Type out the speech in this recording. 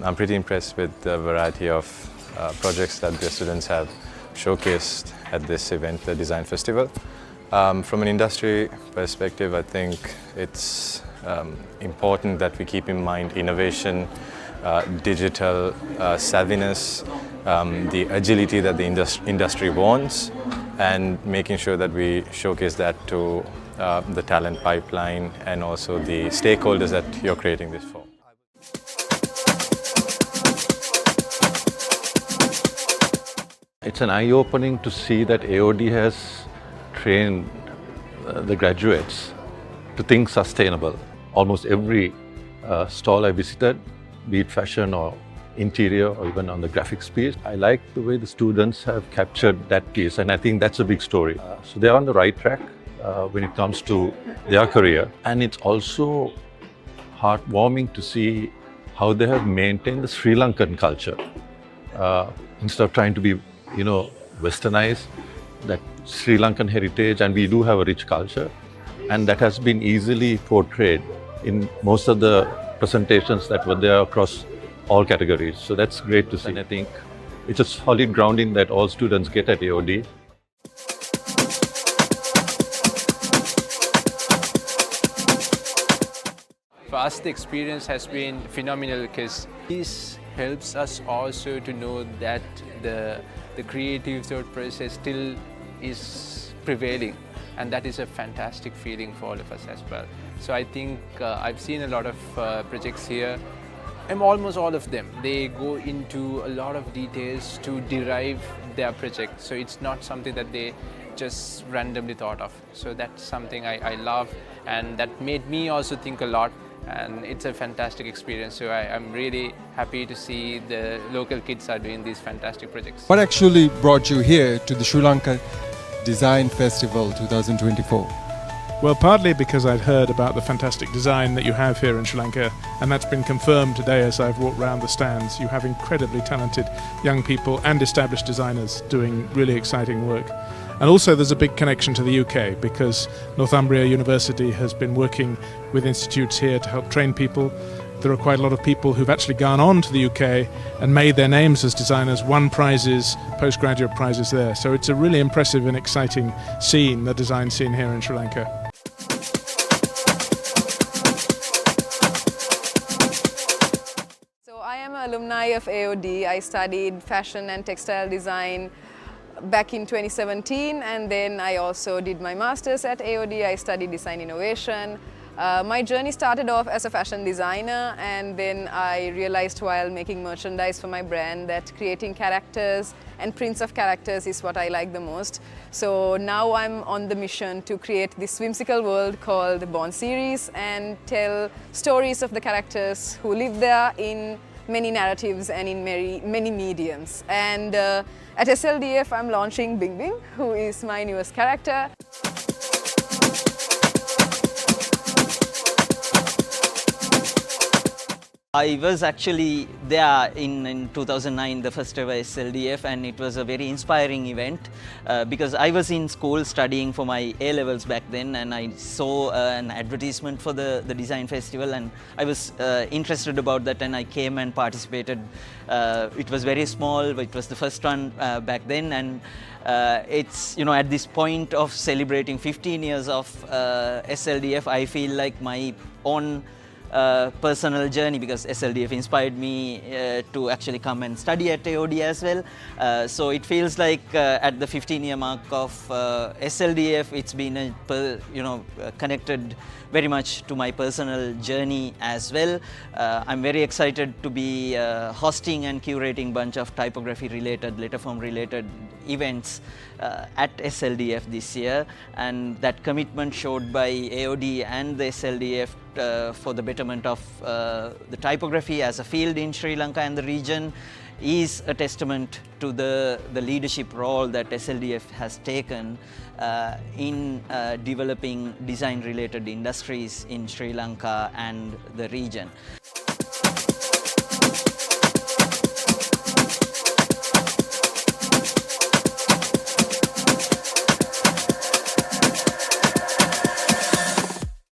I'm pretty impressed with the variety of projects that the students have showcased at this event, the Design Festival. From an industry perspective, I think it's important that we keep in mind innovation, digital savviness, the agility that the industry wants, and making sure that we showcase that to the talent pipeline and also the stakeholders that you're creating this for. It's an eye-opening to see that AOD has trained the graduates to think sustainable. Almost every stall I visited, be it fashion or interior or even on the graphics piece, I like the way the students have captured that piece, and I think that's a big story. So they're on the right track when it comes to their career, and it's also heartwarming to see how they have maintained the Sri Lankan culture. Instead of trying to be, westernized, that Sri Lankan heritage, and we do have a rich culture, and that has been easily portrayed in most of the presentations that were there across all categories. So that's great to see. And I think it's a solid grounding that all students get at AOD. For us, the experience has been phenomenal because this helps us also to know that the creative thought process still is prevailing, and that is a fantastic feeling for all of us as well. So I think I've seen a lot of projects here, and almost all of them, they go into a lot of details to derive their project. So it's not something that they just randomly thought of. So that's something I love, and that made me also think a lot. And it's a fantastic experience, so I'm really happy to see the local kids are doing these fantastic projects. What actually brought you here to the Sri Lanka Design Festival 2024? Well, partly because I'd heard about the fantastic design that you have here in Sri Lanka, and that's been confirmed today as I've walked around the stands. You have incredibly talented young people and established designers doing really exciting work. And also there's a big connection to the UK because Northumbria University has been working with institutes here to help train people. There are quite a lot of people who've actually gone on to the UK and made their names as designers, won prizes, postgraduate prizes there. So it's a really impressive and exciting scene, the design scene here in Sri Lanka. So I am an alumni of AOD. I studied fashion and textile design back in 2017, and then I also did my master's at AOD. I studied design innovation. My journey started off as a fashion designer, and then I realized while making merchandise for my brand that creating characters and prints of characters is what I like the most. So now I'm on the mission to create this whimsical world called the Bond series and tell stories of the characters who live there in many narratives and in many mediums. And at SLDF, I'm launching Bing Bing, who is my newest character. I was actually there in 2009, the first ever SLDF, and it was a very inspiring event because I was in school studying for my A-levels back then, and I saw an advertisement for the Design Festival, and I was interested about that, and I came and participated. It was very small, but it was the first one back then, and it's, at this point of celebrating 15 years of SLDF, I feel like my own personal journey, because SLDF inspired me to actually come and study at AOD as well. So it feels like at the 15-year mark of SLDF, it's been connected very much to my personal journey as well. I'm very excited to be hosting and curating a bunch of typography-related, letterform-related events at SLDF this year, and that commitment showed by AOD and the SLDF for the betterment of the typography as a field in Sri Lanka and the region is a testament to the leadership role that SLDF has taken in developing design-related industries in Sri Lanka and the region.